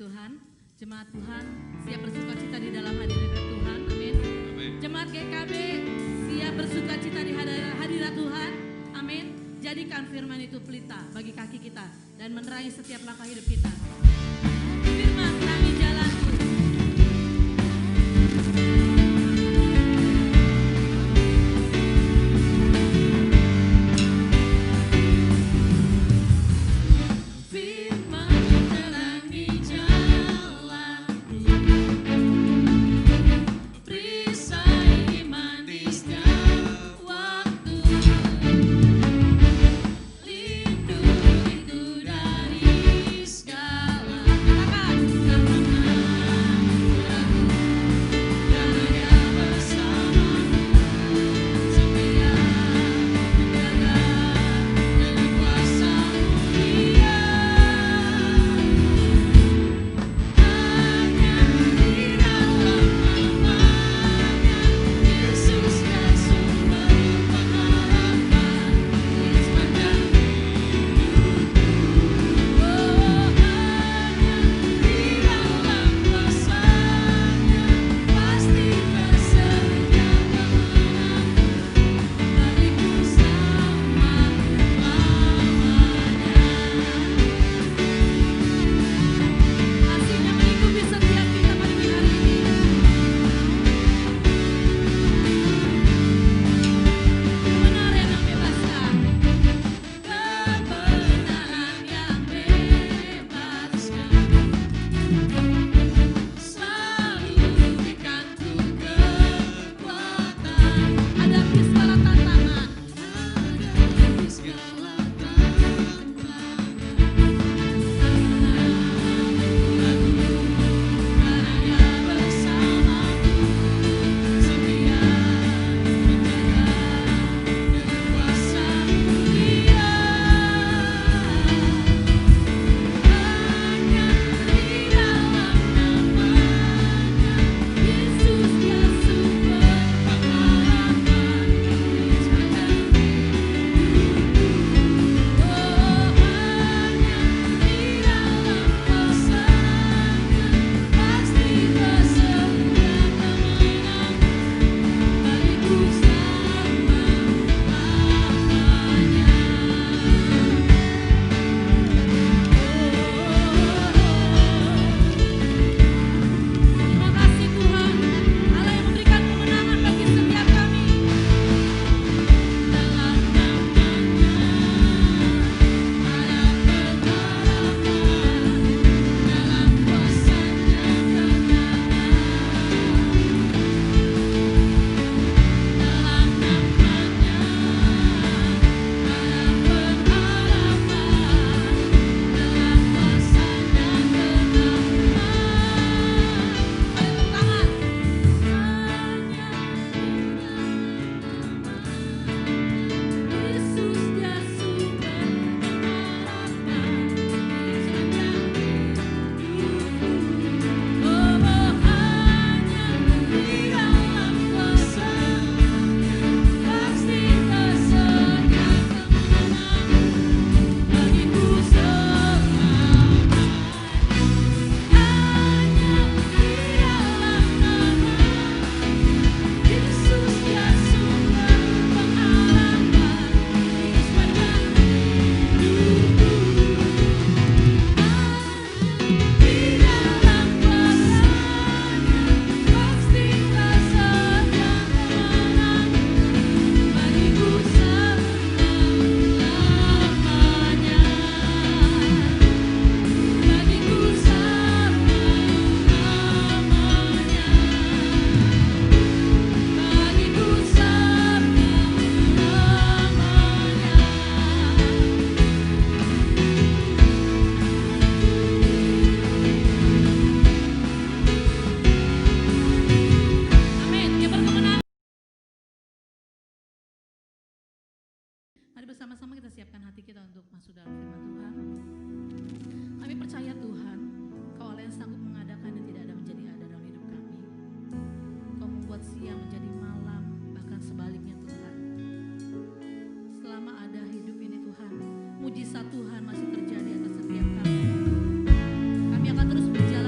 Tuhan. Jemaat Tuhan siap bersukacita di dalam hadirat Tuhan. Amin. Jemaat GKB siap bersukacita di hadirat Tuhan. Amin. Jadikan firman itu pelita bagi kaki kita dan menerangi setiap langkah hidup kita. Firman terangi jalanku. Mari bersama-sama kita siapkan hati kita untuk masuk dalam firman Tuhan. Kami percaya Tuhan, Kau Allah yang sanggup mengadakan dan tidak ada menjadi ada dalam hidup kami. Kau membuat siang menjadi malam, bahkan sebaliknya Tuhan. Selama ada hidup ini Tuhan, mujizat Tuhan masih terjadi atas setiap kami. Kami akan terus berjalan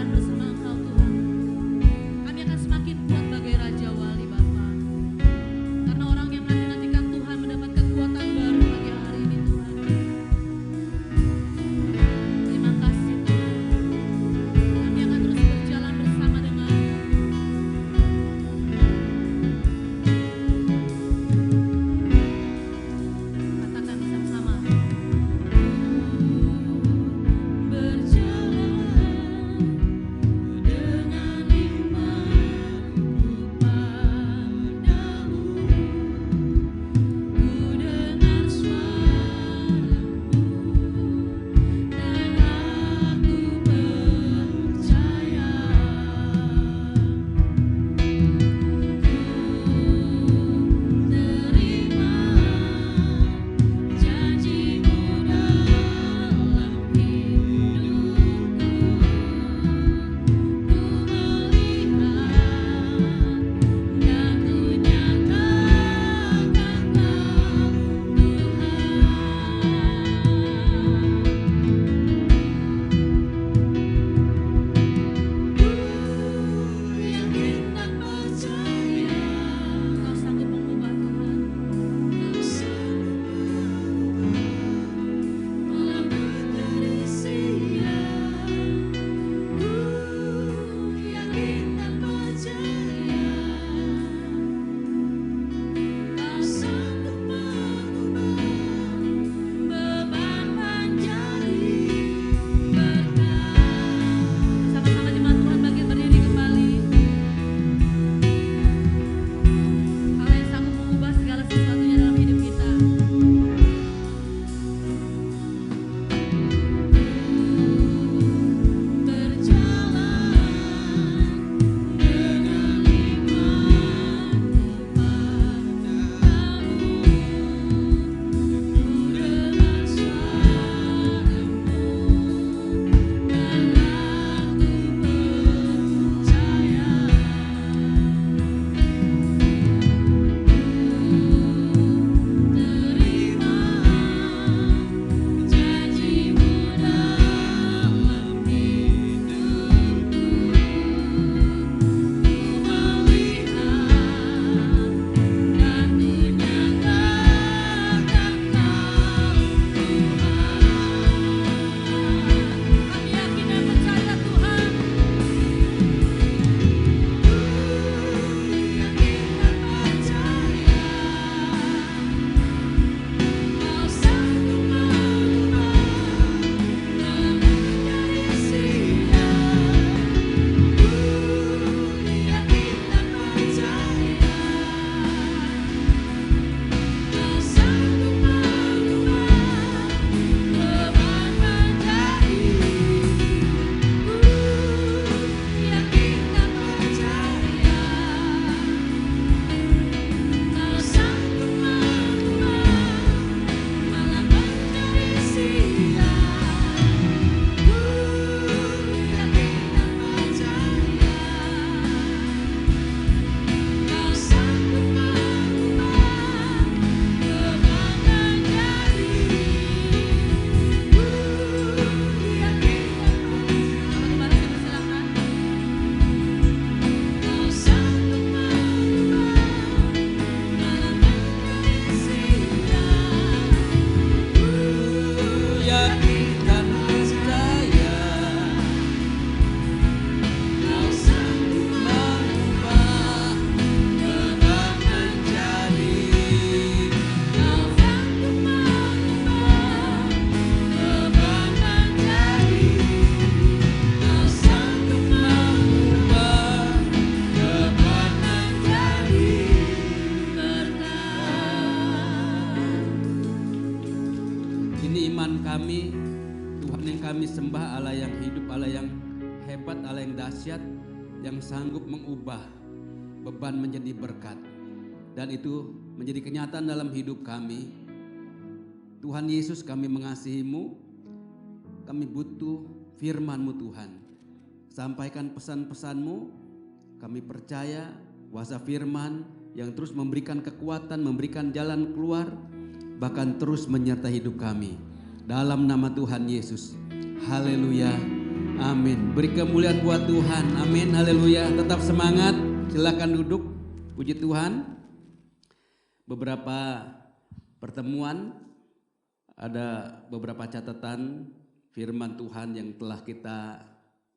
Ini iman kami, Tuhan yang kami sembah, Allah yang hidup, Allah yang hebat, Allah yang dahsyat, yang sanggup mengubah beban menjadi berkat. Dan itu menjadi kenyataan dalam hidup kami. Tuhan Yesus, kami mengasihi-Mu, kami butuh firman-Mu Tuhan. Sampaikan pesan-pesan-Mu, kami percaya kuasa firman yang terus memberikan kekuatan, memberikan jalan keluar, bahkan terus menyertai hidup kami. Dalam nama Tuhan Yesus. Haleluya. Amin. Beri kemuliaan buat Tuhan. Amin. Haleluya. Tetap semangat. Silakan duduk. Puji Tuhan. Beberapa pertemuan, ada beberapa catatan firman Tuhan yang telah kita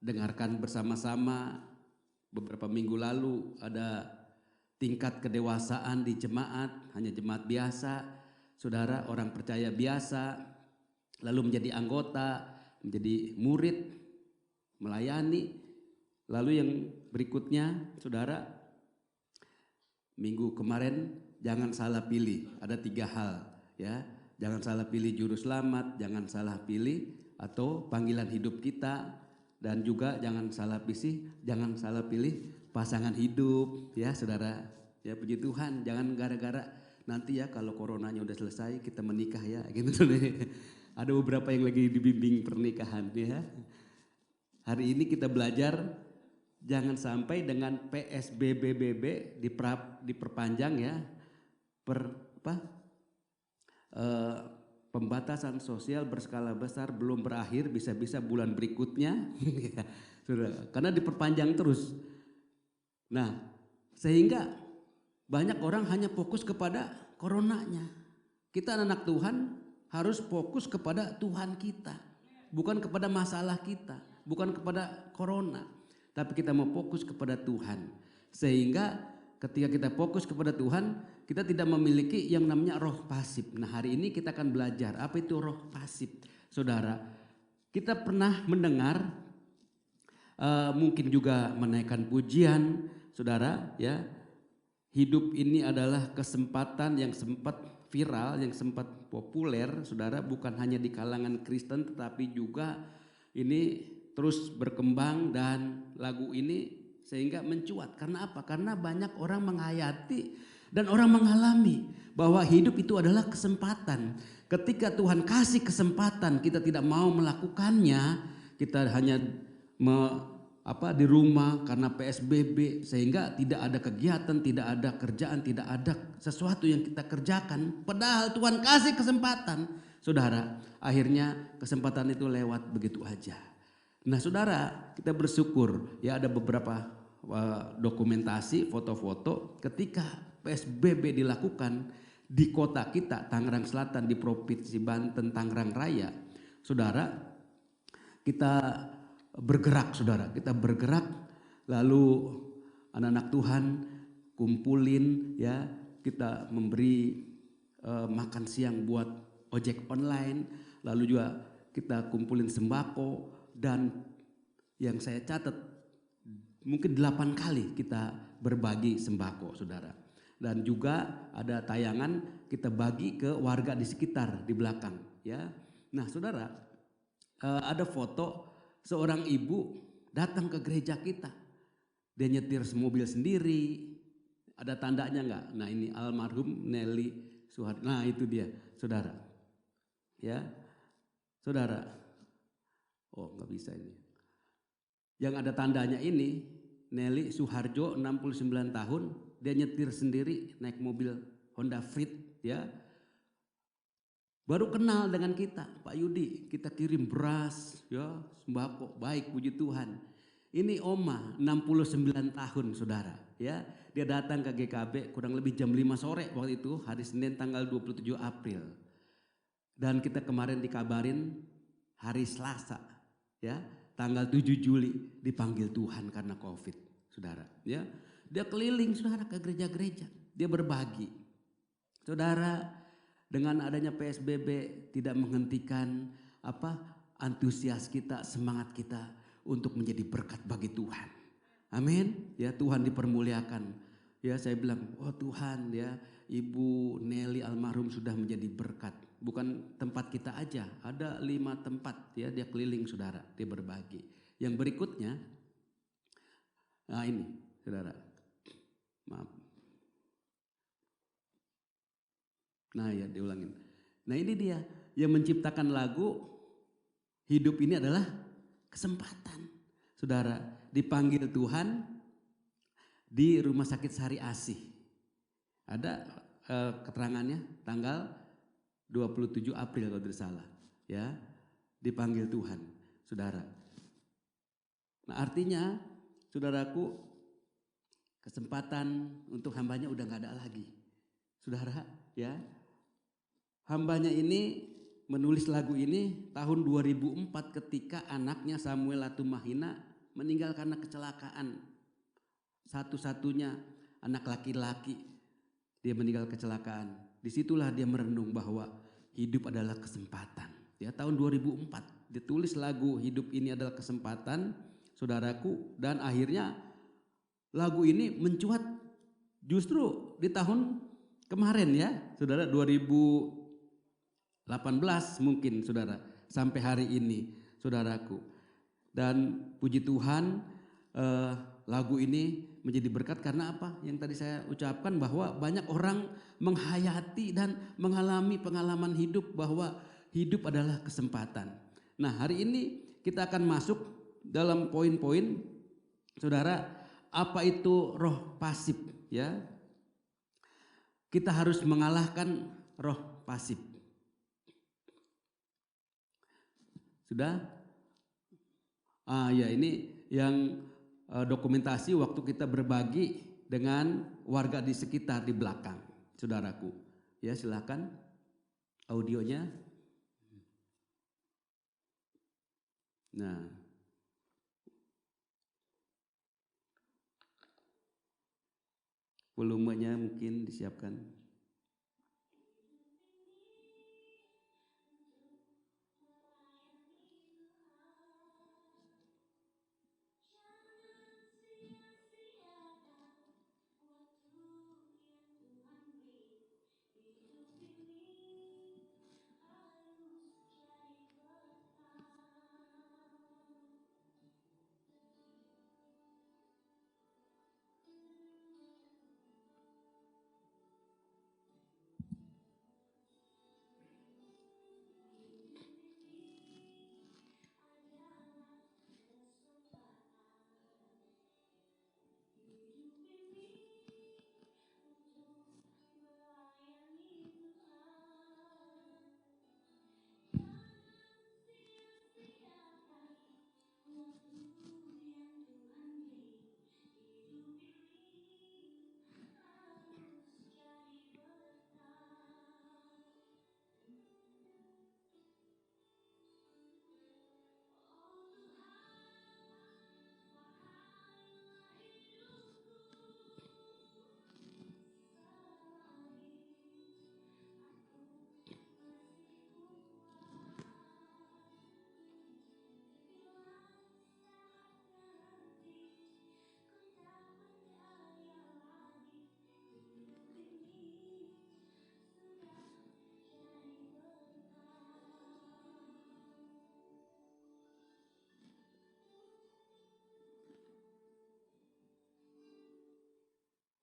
dengarkan bersama-sama. Beberapa minggu lalu ada tingkat kedewasaan di jemaat, hanya jemaat biasa, saudara, orang percaya biasa, lalu menjadi anggota, menjadi murid, melayani. Lalu yang berikutnya, saudara, minggu kemarin jangan salah pilih, ada 3 hal ya. Jangan salah pilih juru selamat, jangan salah pilih atau panggilan hidup kita, dan juga jangan salah pilih pasangan hidup ya saudara. Ya puji Tuhan, jangan gara-gara nanti ya kalau coronanya udah selesai kita menikah ya gitu. Ada beberapa yang lagi dibimbing pernikahan ya. Hari ini kita belajar jangan sampai dengan PSBB diperpanjang ya. Pembatasan sosial berskala besar belum berakhir, bisa-bisa bulan berikutnya karena diperpanjang terus. Nah, sehingga banyak orang hanya fokus kepada coronanya. Kita anak Tuhan harus fokus kepada Tuhan kita, bukan kepada masalah kita, bukan kepada corona, tapi kita mau fokus kepada Tuhan. Sehingga ketika kita fokus kepada Tuhan, kita tidak memiliki yang namanya roh pasif. Nah, hari ini kita akan belajar apa itu roh pasif. Saudara, kita pernah mendengar, mungkin juga menaikkan pujian, saudara ya. Hidup ini adalah kesempatan yang sempat viral, yang sempat populer, saudara, bukan hanya di kalangan Kristen tetapi juga ini terus berkembang, dan lagu ini sehingga mencuat. Karena apa? Karena banyak orang menghayati dan orang mengalami bahwa hidup itu adalah kesempatan. Ketika Tuhan kasih kesempatan, kita tidak mau melakukannya, kita hanya di rumah karena PSBB, sehingga tidak ada kegiatan, tidak ada kerjaan, tidak ada sesuatu yang kita kerjakan. Padahal Tuhan kasih kesempatan, saudara. Akhirnya kesempatan itu lewat begitu aja. Nah, saudara, kita bersyukur ya ada beberapa dokumentasi, foto-foto ketika PSBB dilakukan di kota kita, Tangerang Selatan, di Provinsi Banten, Tangerang Raya. Saudara, kita bergerak, saudara, kita bergerak, lalu anak-anak Tuhan kumpulin ya, kita memberi makan siang buat ojek online, lalu juga kita kumpulin sembako, dan yang saya catat mungkin 8 kali kita berbagi sembako, saudara. Dan juga ada tayangan kita bagi ke warga di sekitar, di belakang ya. Nah, saudara, ada foto seorang ibu datang ke gereja kita. Dia nyetir mobil sendiri. Ada tandanya enggak? Nah, ini almarhum Nelly Suharjo. Nah, itu dia, saudara. Ya. Saudara. Oh, enggak bisa ini. Yang ada tandanya ini Nelly Suharjo, 69 tahun. Dia nyetir sendiri naik mobil Honda Fit ya. Baru kenal dengan kita, Pak Yudi, kita kirim beras ya, sembako, baik puji Tuhan. Ini Oma 69 tahun, saudara ya. Dia datang ke GKB kurang lebih jam 5 sore waktu itu, hari Senin tanggal 27 April. Dan kita kemarin dikabarin hari Selasa ya, tanggal 7 Juli dipanggil Tuhan karena Covid, saudara ya. Dia keliling, saudara, ke gereja-gereja. Dia berbagi. Saudara, dengan adanya PSBB tidak menghentikan antusias kita, semangat kita untuk menjadi berkat bagi Tuhan. Amin. Ya, Tuhan dipermuliakan. Ya, saya bilang, oh Tuhan ya, Ibu Nelly almarhum sudah menjadi berkat. bukan tempat kita aja, ada 5 tempat ya, dia keliling saudara, dia berbagi. Yang berikutnya, nah ini saudara, maaf. Nah ya diulangin. Nah ini dia, yang menciptakan lagu hidup ini adalah kesempatan. Saudara, dipanggil Tuhan di Rumah Sakit Sari Asih. Ada keterangannya tanggal 27 April kalau tidak salah. Ya, dipanggil Tuhan, saudara. Nah artinya, saudaraku, kesempatan untuk hambanya udah gak ada lagi. Saudara, ya. Hambanya ini menulis lagu ini tahun 2004 ketika anaknya Samuel Latumahina meninggal karena kecelakaan. Satu-satunya anak laki-laki, dia meninggal kecelakaan. Disitulah dia merenung bahwa hidup adalah kesempatan. Ya, tahun 2004 dia tulis lagu hidup ini adalah kesempatan, saudaraku, dan akhirnya lagu ini mencuat justru di tahun kemarin ya, saudara, 2018 mungkin saudara, sampai hari ini saudaraku. Dan puji Tuhan lagu ini menjadi berkat karena apa? Yang tadi saya ucapkan bahwa banyak orang menghayati dan mengalami pengalaman hidup bahwa hidup adalah kesempatan. Nah hari ini kita akan masuk dalam poin-poin saudara, apa itu roh pasif ya. Kita harus mengalahkan roh pasif. Sudah? Ya ini yang dokumentasi waktu kita berbagi dengan warga di sekitar di belakang, saudaraku. Ya silakan audionya. Nah, volumenya mungkin disiapkan.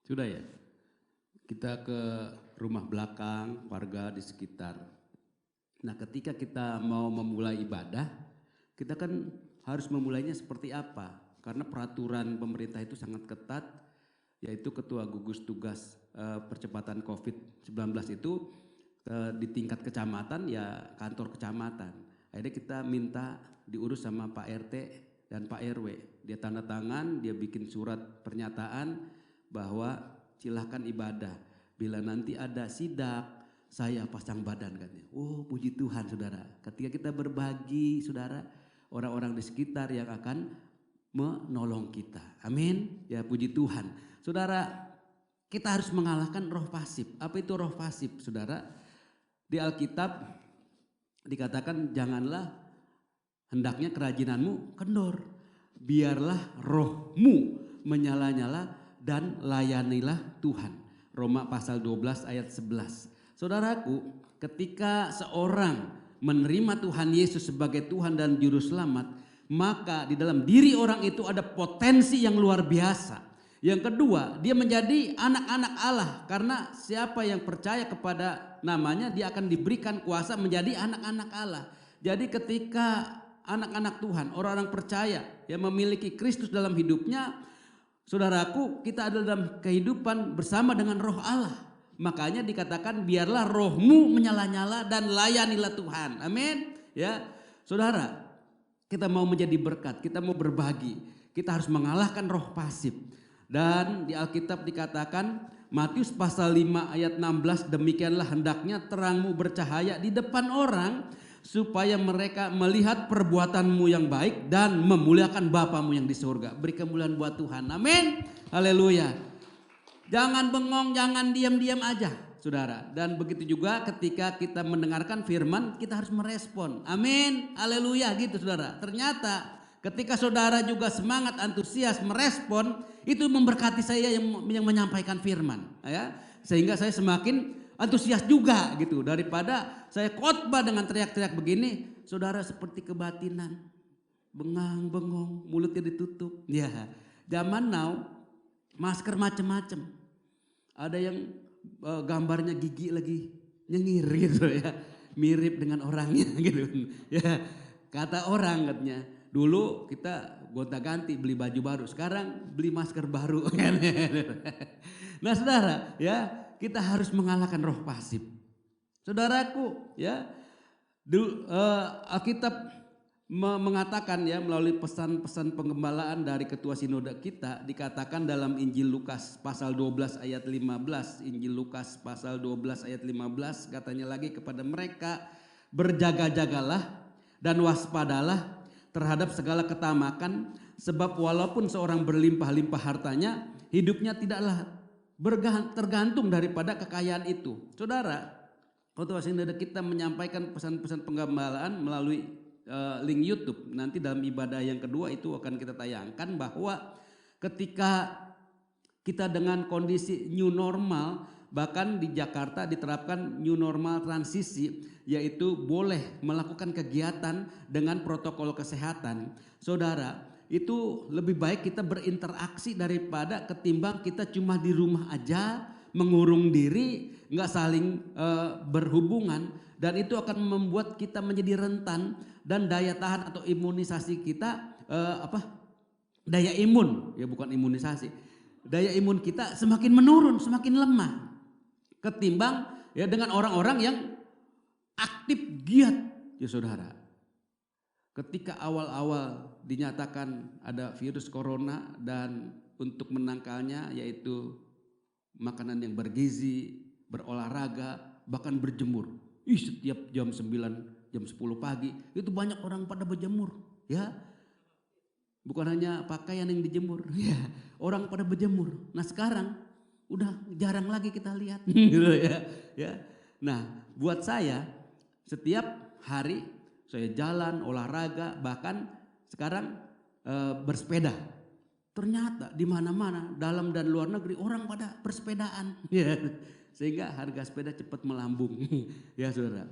Sudah ya? Kita ke rumah belakang, warga di sekitar. Nah ketika kita mau memulai ibadah, kita kan harus memulainya seperti apa? Karena peraturan pemerintah itu sangat ketat, yaitu Ketua Gugus Tugas Percepatan COVID-19 itu di tingkat kecamatan ya kantor kecamatan. Akhirnya kita minta diurus sama Pak RT dan Pak RW. Dia tanda tangan, dia bikin surat pernyataan bahwa silahkan ibadah. Bila nanti ada sidak, saya pasang badan katanya. Oh puji Tuhan saudara. Ketika kita berbagi saudara, orang-orang di sekitar yang akan menolong kita. Amin. Ya puji Tuhan. Saudara, kita harus mengalahkan roh pasif. Apa itu roh pasif saudara? Di Alkitab dikatakan janganlah hendaknya kerajinanmu kendor. Biarlah rohmu menyala-nyala dan layanilah Tuhan. Roma pasal 12 ayat 11. Saudaraku, ketika seorang menerima Tuhan Yesus sebagai Tuhan dan Juru Selamat, maka di dalam diri orang itu ada potensi yang luar biasa. Yang kedua, dia menjadi anak-anak Allah, karena siapa yang percaya kepada namanya, dia akan diberikan kuasa menjadi anak-anak Allah. Jadi ketika anak-anak Tuhan, orang-orang percaya yang memiliki Kristus dalam hidupnya, saudaraku, kita ada dalam kehidupan bersama dengan roh Allah. Makanya dikatakan biarlah rohmu menyala-nyala dan layanilah Tuhan. Amin. Ya, saudara, kita mau menjadi berkat, kita mau berbagi, kita harus mengalahkan roh pasif. Dan di Alkitab dikatakan Matius pasal 5 ayat 16, demikianlah hendaknya terangmu bercahaya di depan orang, supaya mereka melihat perbuatanmu yang baik dan memuliakan Bapamu yang di surga. Beri kemuliaan buat Tuhan. Amin. Haleluya. Jangan bengong, jangan diam-diam aja, saudara. Dan begitu juga ketika kita mendengarkan firman, kita harus merespon. Amin. Haleluya gitu, saudara. Ternyata ketika saudara juga semangat, antusias merespon, itu memberkati saya yang menyampaikan firman, ya. Sehingga saya semakin antusias juga gitu, daripada saya khotbah dengan teriak-teriak begini, saudara seperti kebatinan, bengang bengong, mulutnya ditutup. Ya, zaman now masker macam-macam, ada yang gambarnya gigi lagi nyengir gitu ya, mirip dengan orangnya gitu. Ya, kata orang katanya, dulu kita gonta-ganti beli baju baru, sekarang beli masker baru. Nah saudara, ya, kita harus mengalahkan roh pasif. Saudaraku, ya, Alkitab mengatakan ya, melalui pesan-pesan penggembalaan dari ketua sinode kita, dikatakan dalam Injil Lukas pasal 12 ayat 15, Injil Lukas pasal 12 ayat 15, katanya lagi kepada mereka, berjaga-jagalah dan waspadalah terhadap segala ketamakan, sebab walaupun seorang berlimpah-limpah hartanya, hidupnya tidaklah tergantung daripada kekayaan itu. Saudara, ketua sinode kita menyampaikan pesan-pesan penggembalaan melalui link YouTube. Nanti dalam ibadah yang kedua itu akan kita tayangkan bahwa ketika kita dengan kondisi new normal, bahkan di Jakarta diterapkan new normal transisi, yaitu boleh melakukan kegiatan dengan protokol kesehatan. Saudara, itu lebih baik kita berinteraksi daripada ketimbang kita cuma di rumah aja mengurung diri, nggak saling berhubungan, dan itu akan membuat kita menjadi rentan dan daya tahan atau imunisasi kita daya imun, ya bukan imunisasi, daya imun kita semakin menurun, semakin lemah ketimbang ya dengan orang-orang yang aktif giat, ya saudara. Ketika awal-awal dinyatakan ada virus corona dan untuk menangkalnya yaitu makanan yang bergizi, berolahraga, bahkan berjemur. Setiap jam 9, jam 10 pagi itu banyak orang pada berjemur, ya. Bukan hanya pakaian yang dijemur, ya. Orang pada berjemur. Nah sekarang udah jarang lagi kita lihat, gitu ya. Nah buat saya setiap hari saya jalan, olahraga, bahkan sekarang bersepeda. Ternyata di mana-mana, dalam dan luar negeri orang pada bersepedaan, ya. Sehingga harga sepeda cepat melambung, ya saudara.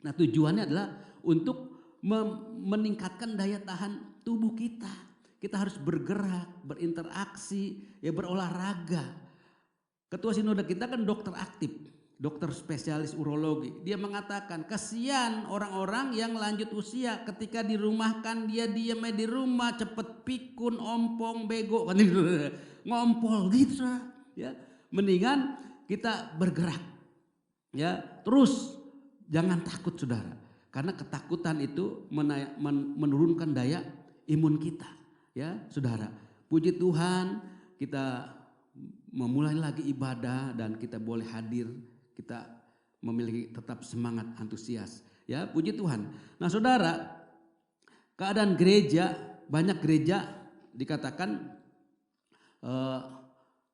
Nah tujuannya adalah untuk meningkatkan daya tahan tubuh kita. Kita harus bergerak, berinteraksi, ya berolahraga. Ketua sinode kita kan dokter aktif, dokter spesialis urologi. Dia mengatakan kasihan orang-orang yang lanjut usia ketika dirumahkan, dia diamnya di rumah, cepet pikun, ompong, bego, kan gitu. Ngompol gitu, ya. Mendingan kita bergerak, ya. Terus jangan takut saudara, karena ketakutan itu menurunkan daya imun kita, ya saudara. Puji Tuhan, kita memulai lagi ibadah dan kita boleh hadir, kita memiliki tetap semangat, antusias, ya puji Tuhan. Nah saudara, keadaan gereja, banyak gereja dikatakan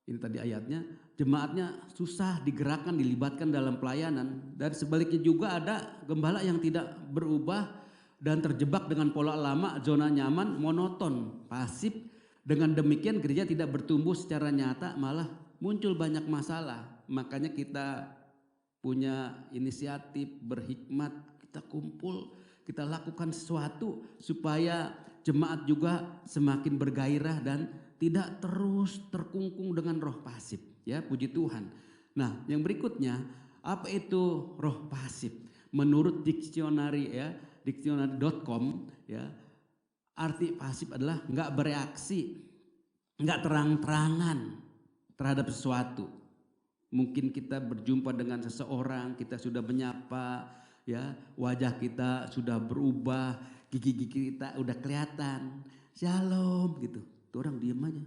ini tadi ayatnya, jemaatnya susah digerakkan, dilibatkan dalam pelayanan. Dan sebaliknya juga ada gembala yang tidak berubah dan terjebak dengan pola lama, zona nyaman, monoton, pasif. Dengan demikian gereja tidak bertumbuh secara nyata, malah muncul banyak masalah. Makanya kita punya inisiatif, berhikmat, kita kumpul, kita lakukan sesuatu supaya jemaat juga semakin bergairah dan tidak terus terkungkung dengan roh pasif. Ya, puji Tuhan. Nah, yang berikutnya, apa itu roh pasif? Menurut diksionari ya, dictionary.com ya, arti pasif adalah nggak bereaksi, nggak terang-terangan terhadap sesuatu. Mungkin kita berjumpa dengan seseorang, kita sudah menyapa, ya, wajah kita sudah berubah, gigi-gigi kita udah kelihatan, shalom gitu. Tuh orang diem aja.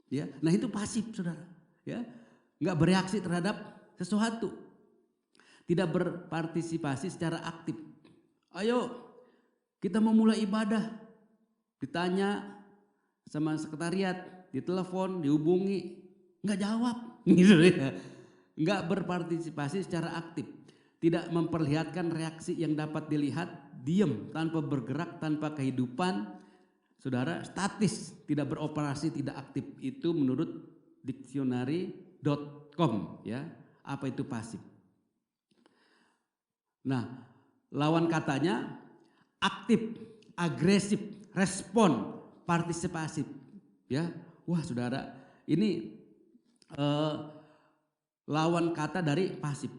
Ya, nah itu pasif, saudara. Ya, nggak bereaksi terhadap sesuatu, tidak berpartisipasi secara aktif. Ayo, kita mau mulai ibadah, ditanya sama sekretariat, ditelepon, dihubungi, nggak jawab, gitu ya. Nggak berpartisipasi secara aktif, tidak memperlihatkan reaksi yang dapat dilihat, diam tanpa bergerak, tanpa kehidupan, saudara, statis, tidak beroperasi, tidak aktif. Itu menurut dictionary.com ya. Apa itu pasif? Nah, lawan katanya aktif, agresif, respon, partisipasif. Ya, wah saudara, ini lawan kata dari pasif.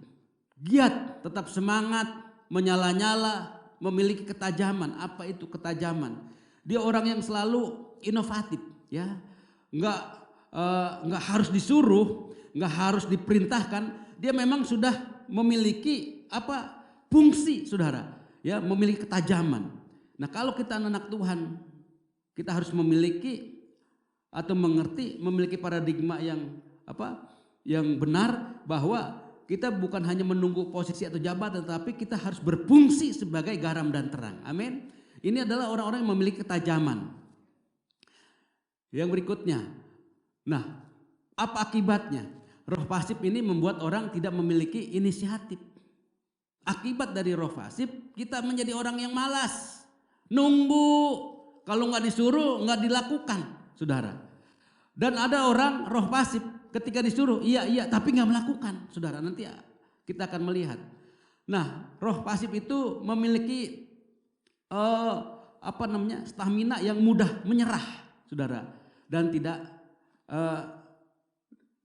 Giat, tetap semangat, menyala-nyala, memiliki ketajaman. Apa itu ketajaman? Dia orang yang selalu inovatif, ya, nggak harus disuruh, nggak harus diperintahkan. Dia memang sudah memiliki apa fungsi, saudara, ya, memiliki ketajaman. Nah, kalau kita anak Tuhan, kita harus memiliki atau mengerti, memiliki paradigma yang apa, yang benar, bahwa kita bukan hanya menunggu posisi atau jabatan, tetapi kita harus berfungsi sebagai garam dan terang. Amin. Ini adalah orang-orang yang memiliki ketajaman. Yang berikutnya, nah, apa akibatnya? Roh pasif ini membuat orang tidak memiliki inisiatif. Akibat dari roh pasif, kita menjadi orang yang malas, nunggu, kalau nggak disuruh nggak dilakukan, saudara. Dan ada orang roh pasif, ketika disuruh iya tapi nggak melakukan, saudara. Nanti kita akan melihat. Nah, roh pasif itu memiliki stamina yang mudah menyerah, saudara, dan tidak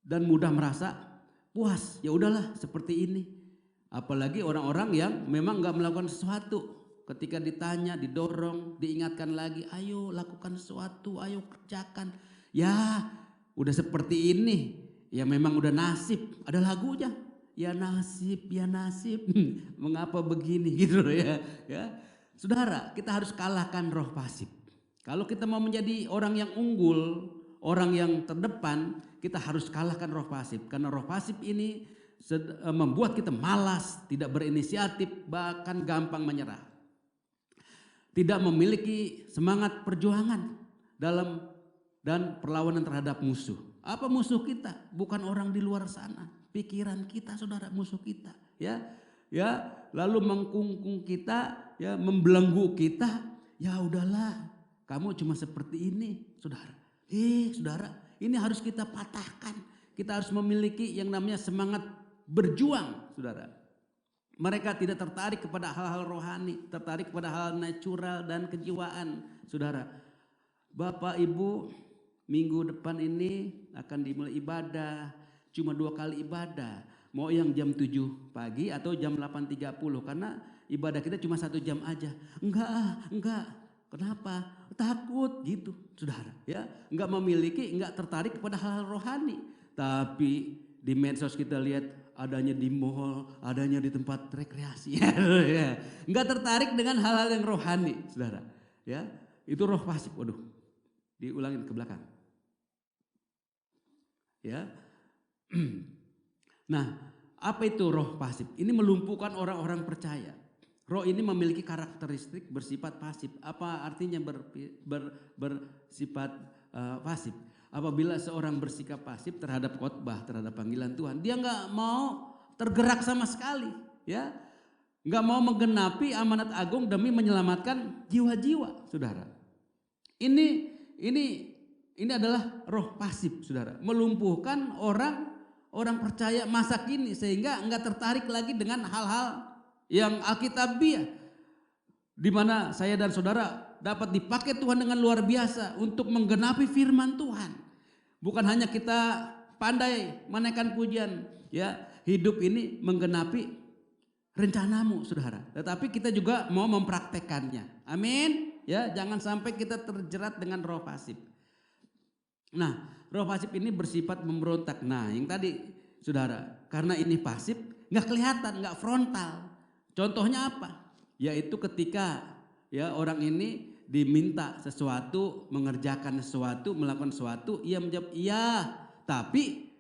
dan mudah merasa puas. Ya udahlah seperti ini. Apalagi orang-orang yang memang nggak melakukan sesuatu, ketika ditanya, didorong, diingatkan lagi, ayo lakukan sesuatu, ayo kerjakan. Ya udah seperti ini, ya memang udah nasib. Ada lagunya, ya nasib, mengapa begini, gitu ya. Saudara, kita harus kalahkan roh pasif. Kalau kita mau menjadi orang yang unggul, orang yang terdepan, kita harus kalahkan roh pasif. Karena roh pasif ini membuat kita malas, tidak berinisiatif, bahkan gampang menyerah. Tidak memiliki semangat perjuangan dan perlawanan terhadap musuh. Apa musuh kita? Bukan orang di luar sana, pikiran kita, saudara, musuh kita. Ya, lalu mengkungkung kita, ya, membelenggu kita. Ya udahlah, kamu cuma seperti ini, saudara. Saudara, ini harus kita patahkan. Kita harus memiliki yang namanya semangat berjuang, saudara. Mereka tidak tertarik kepada hal-hal rohani, tertarik kepada hal natural dan kejiwaan, saudara. Bapak Ibu, minggu depan ini akan dimulai ibadah, cuma 2 kali ibadah. Mau yang jam 7 pagi atau jam 8.30, karena ibadah kita cuma 1 jam aja. Enggak. Kenapa? Takut gitu, saudara. Ya, enggak memiliki, enggak tertarik kepada hal-hal rohani. Tapi di medsos kita lihat adanya di mall, adanya di tempat rekreasi. Enggak tertarik dengan hal-hal yang rohani, saudara. Ya, itu roh pasif. Waduh, diulangin ke belakang. Ya. Nah, apa itu roh pasif? Ini melumpuhkan orang-orang percaya. Roh ini memiliki karakteristik bersifat pasif. Apa artinya bersifat pasif? Apabila seorang bersikap pasif terhadap khotbah, terhadap panggilan Tuhan, dia nggak mau tergerak sama sekali, ya, nggak mau menggenapi amanat agung demi menyelamatkan jiwa-jiwa, saudara. Ini adalah roh pasif, saudara, melumpuhkan orang orang percaya masa kini sehingga enggak tertarik lagi dengan hal-hal yang alkitabiah, di mana saya dan saudara dapat dipakai Tuhan dengan luar biasa untuk menggenapi firman Tuhan. Bukan hanya kita pandai menaikkan pujian, ya, hidup ini menggenapi rencanamu, saudara. Tetapi kita juga mau mempraktekannya. Amin. Ya, jangan sampai kita terjerat dengan roh pasif. Nah, roh pasif ini bersifat memberontak. Nah, yang tadi, saudara, karena ini pasif, nggak kelihatan, nggak frontal. Contohnya apa? Yaitu ketika ya orang ini diminta sesuatu, mengerjakan sesuatu, melakukan sesuatu, ia menjawab iya, tapi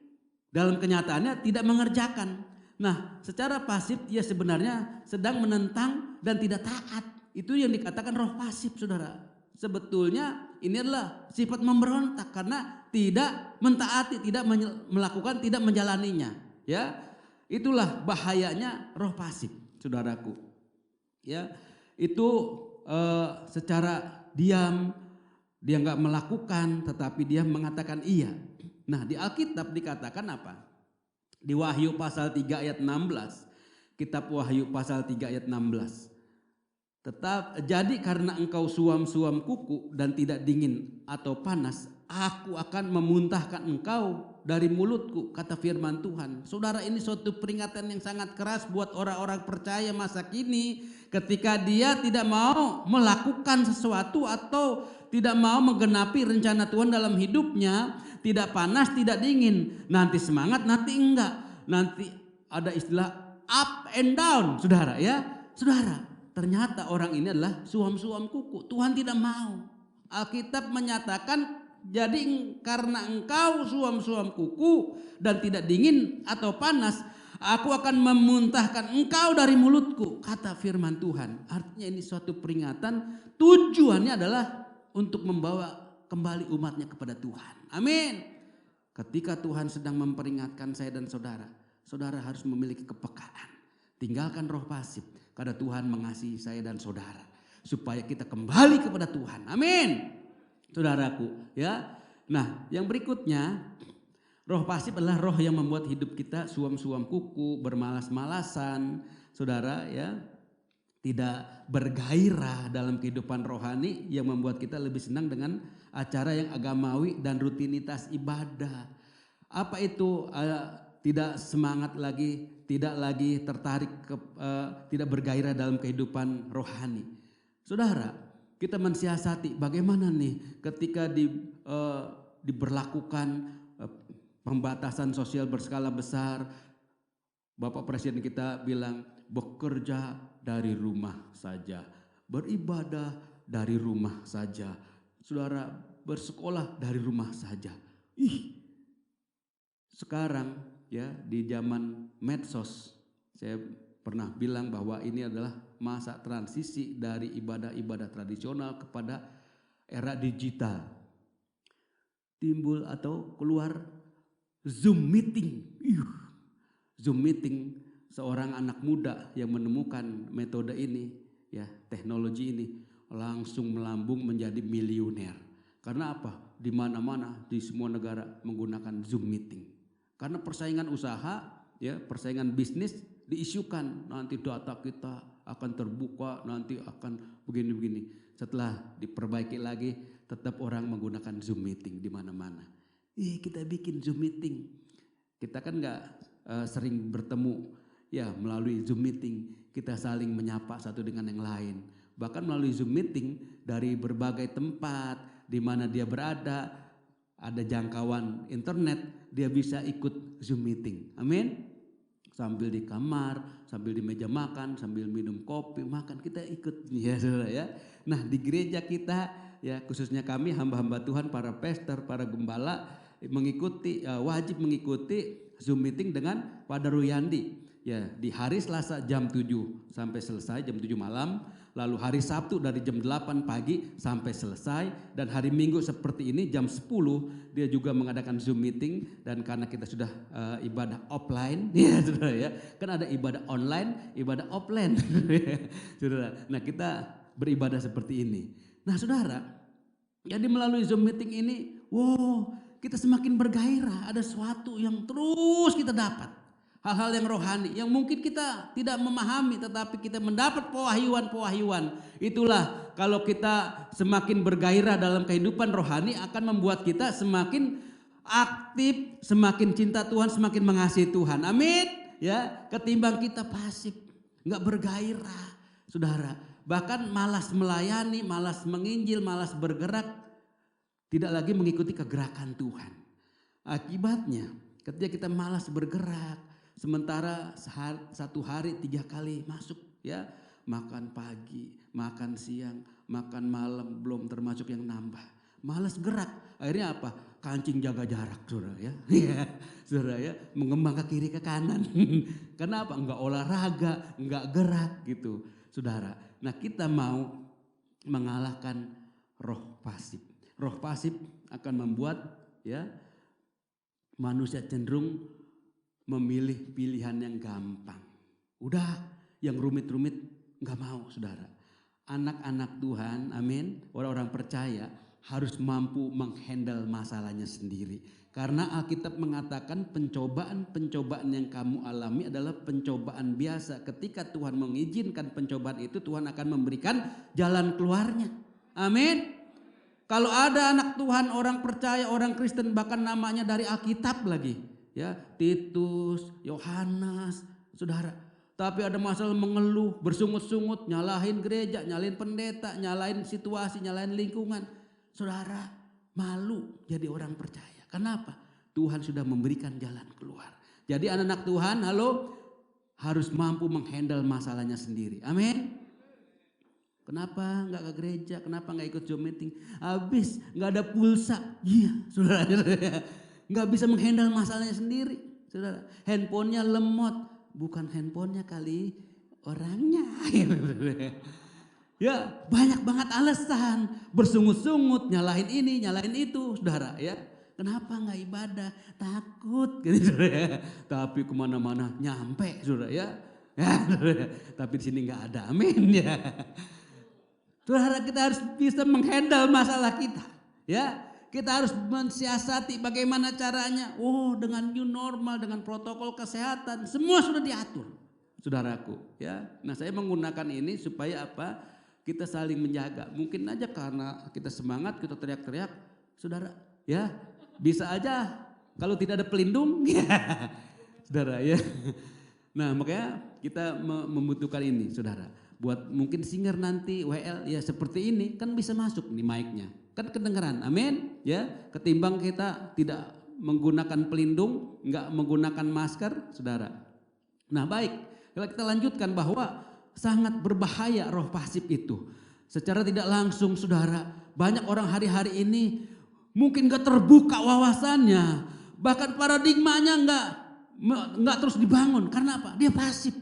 dalam kenyataannya tidak mengerjakan. Nah, secara pasif ia sebenarnya sedang menentang dan tidak taat. Itu yang dikatakan roh pasif, saudara. Sebetulnya ini adalah sifat memberontak karena tidak mentaati, tidak melakukan, tidak menjalaninya. Ya, itulah bahayanya roh pasif, saudaraku. Ya, itu secara diam dia nggak melakukan, tetapi dia mengatakan iya. Nah, di Alkitab dikatakan apa? Di Wahyu pasal 3 ayat 16, kitab Wahyu pasal 3 ayat 16. Tetap jadi karena engkau suam-suam kuku dan tidak dingin atau panas, aku akan memuntahkan engkau dari mulutku, kata firman Tuhan. Saudara, ini suatu peringatan yang sangat keras buat orang-orang percaya masa kini. Ketika dia tidak mau melakukan sesuatu atau tidak mau menggenapi rencana Tuhan dalam hidupnya, tidak panas, tidak dingin. Nanti semangat, nanti enggak. Nanti ada istilah up and down, saudara ya. Saudara, ternyata orang ini adalah suam-suam kuku. Tuhan tidak mau. Alkitab menyatakan, jadi karena engkau suam-suam kuku dan tidak dingin atau panas, aku akan memuntahkan engkau dari mulutku, kata firman Tuhan. Artinya ini suatu peringatan, tujuannya adalah untuk membawa kembali umatnya kepada Tuhan. Amin. Ketika Tuhan sedang memperingatkan saya dan saudara, saudara harus memiliki kepekaan. Tinggalkan roh pasif, karena Tuhan mengasihi saya dan saudara, supaya kita kembali kepada Tuhan. Amin. Saudaraku, ya. Nah, yang berikutnya, roh pasif adalah roh yang membuat hidup kita suam-suam kuku, bermalas-malasan, saudara ya. Tidak bergairah dalam kehidupan rohani, yang membuat kita lebih senang dengan acara yang agamawi dan rutinitas ibadah. Apa itu? Tidak semangat lagi, tidak lagi tertarik, tidak bergairah dalam kehidupan rohani. Saudara, kita mensiasati bagaimana nih ketika diberlakukan pembatasan sosial berskala besar. Bapak Presiden kita bilang bekerja dari rumah saja, beribadah dari rumah saja, saudara, bersekolah dari rumah saja. Sekarang ya di zaman medsos, saya pernah bilang bahwa ini adalah masa transisi dari ibadah-ibadah tradisional kepada era digital. Timbul atau keluar Zoom meeting. Zoom meeting, seorang anak muda yang menemukan metode ini, ya, teknologi ini, langsung melambung menjadi miliuner. Karena apa? Di mana-mana, di semua negara menggunakan Zoom meeting. Karena persaingan usaha, ya, persaingan bisnis diisukan, nanti data kita akan terbuka, nanti akan begini-begini. Setelah diperbaiki lagi, tetap orang menggunakan Zoom meeting di mana-mana. Kita bikin Zoom meeting. Kita kan nggak sering bertemu, ya, melalui Zoom meeting kita saling menyapa satu dengan yang lain. Bahkan melalui Zoom meeting dari berbagai tempat di mana dia berada, ada jangkauan internet, dia bisa ikut Zoom meeting. Amin. Sambil di kamar, sambil di meja makan, sambil minum kopi, makan, kita ikut, ya saudara ya. Nah, di gereja kita, ya, khususnya kami hamba-hamba Tuhan, para pastor, para gembala mengikuti, wajib mengikuti Zoom meeting dengan Pak Ruyandi. Ya, di hari Selasa jam 7 sampai selesai, jam 7 malam. Lalu hari Sabtu dari jam 8 pagi sampai selesai. Dan hari Minggu seperti ini jam 10 dia juga mengadakan Zoom meeting. Dan karena kita sudah ibadah offline, ya saudara ya. Kan ada ibadah online, ibadah offline. Saudara. Nah, kita beribadah seperti ini. Nah, saudara, jadi melalui Zoom meeting ini, wow, kita semakin bergairah, ada sesuatu yang terus kita dapat. Hal-hal yang rohani yang mungkin kita tidak memahami tetapi kita mendapat pewahyuan. Itulah kalau kita semakin bergairah dalam kehidupan rohani akan membuat kita semakin aktif, semakin cinta Tuhan, semakin mengasihi Tuhan. Amin. Ya, ketimbang kita pasif, enggak bergairah. Saudara, bahkan malas melayani, malas menginjil, malas bergerak, tidak lagi mengikuti kegerakan Tuhan. Akibatnya ketika kita malas bergerak, sementara satu hari 3 kali masuk, ya, makan pagi, makan siang, makan malam, belum termasuk yang nambah. Malas gerak, akhirnya apa? Kancing jaga jarak, saudara ya. Saudara ya, mengembang ke kiri ke kanan. Kenapa? Enggak olahraga, enggak gerak gitu, saudara. Nah, kita mau mengalahkan roh pasif. Roh pasif akan membuat ya manusia cenderung memilih pilihan yang gampang. Udah yang rumit-rumit gak mau, saudara. Anak-anak Tuhan, amin, orang-orang percaya harus mampu menghandle masalahnya sendiri. Karena Alkitab mengatakan pencobaan-pencobaan yang kamu alami adalah pencobaan biasa. Ketika Tuhan mengizinkan pencobaan itu, Tuhan akan memberikan jalan keluarnya. Amin. Kalau ada anak Tuhan, orang percaya, orang Kristen, bahkan namanya dari Alkitab lagi. Ya, Titus, Yohanes, saudara. Tapi ada masalah mengeluh, bersungut-sungut, nyalahin gereja, nyalahin pendeta, nyalahin situasi, nyalahin lingkungan. Saudara, malu jadi orang percaya. Kenapa? Tuhan sudah memberikan jalan keluar. Jadi anak-anak Tuhan, halo, harus mampu menghandle masalahnya sendiri. Amin. Kenapa nggak ke gereja? Kenapa nggak ikut Zoom meeting? Habis nggak ada pulsa. Iya, saudara. Nggak bisa menghandle masalahnya sendiri, saudara. Handphonenya lemot, bukan handphonenya kali, orangnya. Ya, banyak banget alasan, bersungut-sungut, nyalahin ini, nyalahin itu, saudara. Ya, kenapa nggak ibadah? Takut, gitu, saudara. Tapi kemana-mana nyampe, saudara. Ya, saudara. Tapi di sini nggak ada, amin ya. Saudara, kita harus bisa menghandle masalah kita, ya. Kita harus mensiasati bagaimana caranya. Oh, dengan new normal, dengan protokol kesehatan, semua sudah diatur, saudaraku. Ya, nah saya menggunakan ini supaya apa? Kita saling menjaga. Mungkin aja karena kita semangat, kita teriak-teriak, saudara. Ya, bisa aja kalau tidak ada pelindung, ya, saudara. Ya, nah makanya kita membutuhkan ini, saudara. Buat mungkin singer nanti WL ya seperti ini kan bisa masuk nih mic-nya. Kan kedengeran, amin, ya. Ketimbang kita tidak menggunakan pelindung, enggak menggunakan masker, saudara. Nah baik, kalau kita lanjutkan bahwa sangat berbahaya roh pasif itu. Secara tidak langsung, saudara, banyak orang hari-hari ini mungkin enggak terbuka wawasannya, bahkan paradigmanya enggak terus dibangun. Karena apa? Dia pasif.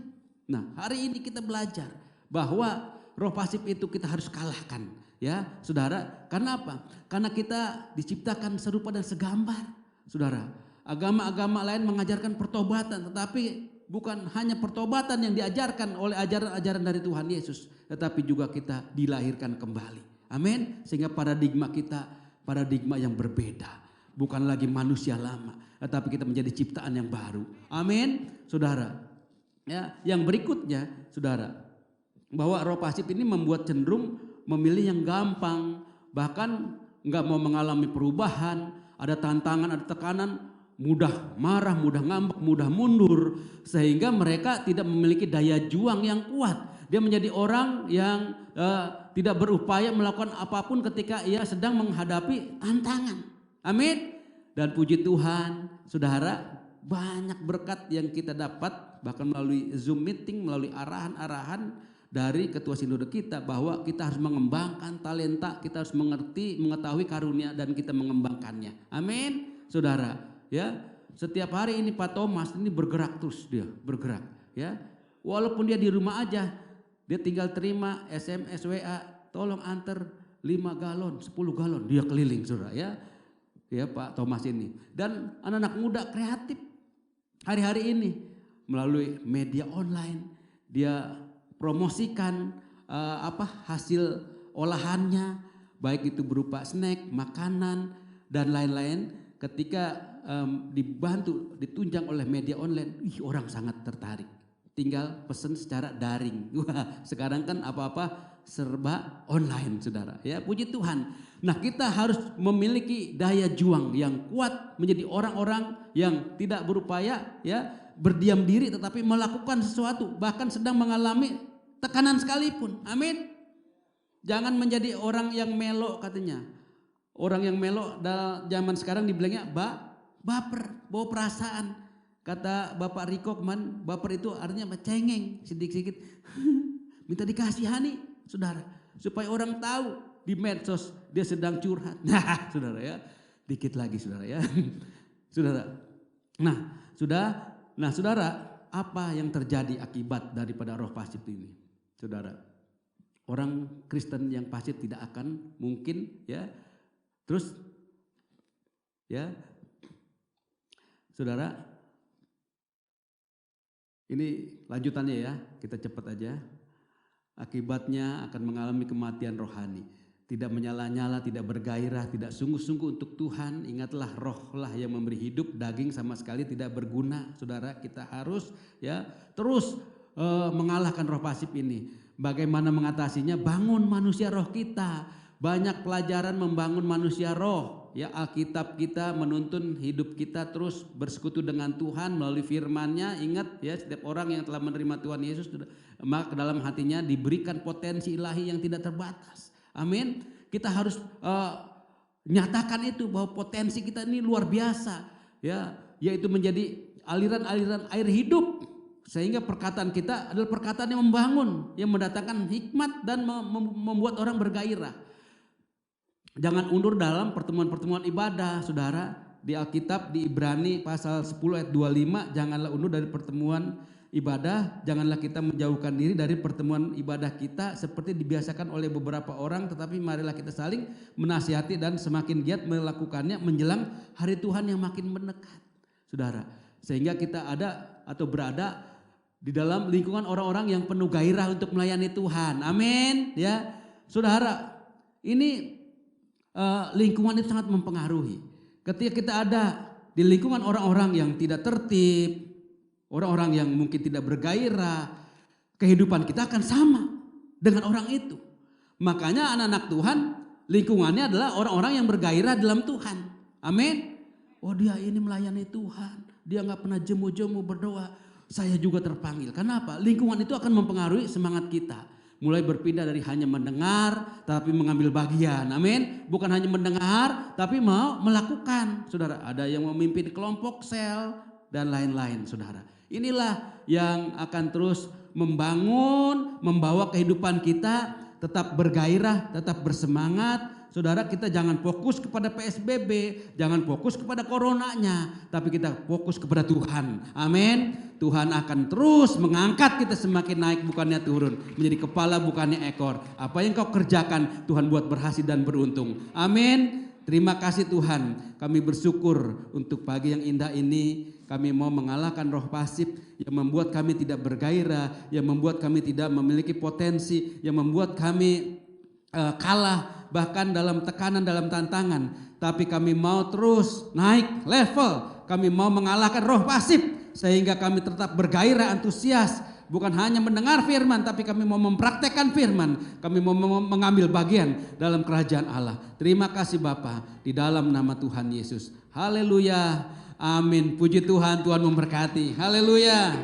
Nah hari ini kita belajar bahwa roh pasif itu kita harus kalahkan. Ya, saudara, karena apa? Karena kita diciptakan serupa dan segambar, saudara. Agama-agama lain mengajarkan pertobatan, tetapi bukan hanya pertobatan yang diajarkan oleh ajaran-ajaran dari Tuhan Yesus, tetapi juga kita dilahirkan kembali. Amin. Sehingga paradigma kita paradigma yang berbeda, bukan lagi manusia lama, tetapi kita menjadi ciptaan yang baru. Amin, saudara. Ya, yang berikutnya, saudara, bahwa roh pasif ini membuat cenderung memilih yang gampang, bahkan nggak mau mengalami perubahan, ada tantangan, ada tekanan, mudah marah, mudah ngambek, mudah mundur, sehingga mereka tidak memiliki daya juang yang kuat. Dia menjadi orang yang tidak berupaya melakukan apapun ketika ia sedang menghadapi tantangan. Amin. Dan puji Tuhan, saudara, banyak berkat yang kita dapat bahkan melalui Zoom meeting, melalui arahan-arahan dari ketua sinode kita, bahwa kita harus mengembangkan talenta, kita harus mengetahui karunia dan kita mengembangkannya. Amin, saudara. Ya, setiap hari ini Pak Thomas ini bergerak terus, dia bergerak. Ya, walaupun dia di rumah aja, dia tinggal terima SMS WA, tolong antar 5 galon, 10 galon, dia keliling, saudara. Ya, ya Pak Thomas ini. Dan anak-anak muda kreatif hari-hari ini melalui media online dia promosikan hasil olahannya, baik itu berupa snack, makanan dan lain-lain. ketika dibantu, ditunjang oleh media online, orang sangat tertarik. Tinggal pesan secara daring. Wah, sekarang kan apa-apa serba online, saudara. Ya, puji Tuhan. Nah, kita harus memiliki daya juang yang kuat, menjadi orang-orang yang tidak berupaya, ya, berdiam diri, tetapi melakukan sesuatu, bahkan sedang mengalami tekanan sekalipun. Amin. Jangan menjadi orang yang melo katanya. Orang yang melo dalam zaman sekarang dibilangnya baper, bawa perasaan. Kata Bapak Riko kemarin, baper itu artinya cengeng, sedikit-sedikit. Minta dikasihani, saudara. Supaya orang tahu di medsos dia sedang curhat. Nah, saudara ya. Dikit lagi saudara ya. Saudara. Nah, saudara, apa yang terjadi akibat daripada roh pasif ini? Saudara. Orang Kristen yang pasif tidak akan mungkin, ya. Terus ya. Saudara, ini lanjutannya ya, kita cepat aja. Akibatnya akan mengalami kematian rohani. Tidak menyala-nyala, tidak bergairah, tidak sungguh-sungguh untuk Tuhan. Ingatlah, rohlah yang memberi hidup, daging sama sekali tidak berguna. Saudara, kita harus ya terus mengalahkan roh pasif ini. Bagaimana mengatasinya? Bangun manusia roh kita. Banyak pelajaran membangun manusia roh. Ya, Alkitab kita menuntun hidup kita terus bersekutu dengan Tuhan melalui firman-Nya. Ingat ya, setiap orang yang telah menerima Tuhan Yesus, maka ke dalam hatinya diberikan potensi ilahi yang tidak terbatas. Amin. Kita harus nyatakan itu, bahwa potensi kita ini luar biasa. Ya, yaitu menjadi aliran-aliran air hidup. Sehingga perkataan kita adalah perkataan yang membangun, yang mendatangkan hikmat dan membuat orang bergairah. Jangan undur dalam pertemuan-pertemuan ibadah, saudara. Di Alkitab di Ibrani pasal 10 ayat 25, janganlah undur dari pertemuan ibadah, janganlah kita menjauhkan diri dari pertemuan ibadah kita seperti dibiasakan oleh beberapa orang, tetapi marilah kita saling menasihati dan semakin giat melakukannya menjelang hari Tuhan yang makin mendekat. Saudara, sehingga kita ada atau berada di dalam lingkungan orang-orang yang penuh gairah untuk melayani Tuhan. Amin. Ya, saudara, ini lingkungan itu sangat mempengaruhi. Ketika kita ada di lingkungan orang-orang yang tidak tertib, orang-orang yang mungkin tidak bergairah, kehidupan kita akan sama dengan orang itu. Makanya anak-anak Tuhan lingkungannya adalah orang-orang yang bergairah dalam Tuhan. Amin. Oh, dia ini melayani Tuhan, dia gak pernah jemu-jemu berdoa. Saya juga terpanggil. Kenapa? Lingkungan itu akan mempengaruhi semangat kita. Mulai berpindah dari hanya mendengar tapi mengambil bagian. Amin. Bukan hanya mendengar tapi mau melakukan. Saudara, ada yang memimpin kelompok sel dan lain-lain, saudara. Inilah yang akan terus membangun, membawa kehidupan kita tetap bergairah, tetap bersemangat. Saudara, kita jangan fokus kepada PSBB, jangan fokus kepada coronanya, tapi kita fokus kepada Tuhan. Amin. Tuhan akan terus mengangkat kita semakin naik, bukannya turun. Menjadi kepala bukannya ekor. Apa yang kau kerjakan Tuhan buat berhasil dan beruntung. Amin. Terima kasih Tuhan. Kami bersyukur untuk pagi yang indah ini. Kami mau mengalahkan roh pasif yang membuat kami tidak bergairah, yang membuat kami tidak memiliki potensi, yang membuat kami kalah bahkan dalam tekanan, dalam tantangan. Tapi kami mau terus naik level. Kami mau mengalahkan roh pasif sehingga kami tetap bergairah, antusias. Bukan hanya mendengar firman, tapi kami mau mempraktekkan firman. Kami mau mengambil bagian dalam kerajaan Allah. Terima kasih Bapa, di dalam nama Tuhan Yesus. Haleluya. Amin. Puji Tuhan, Tuhan memberkati. Haleluya.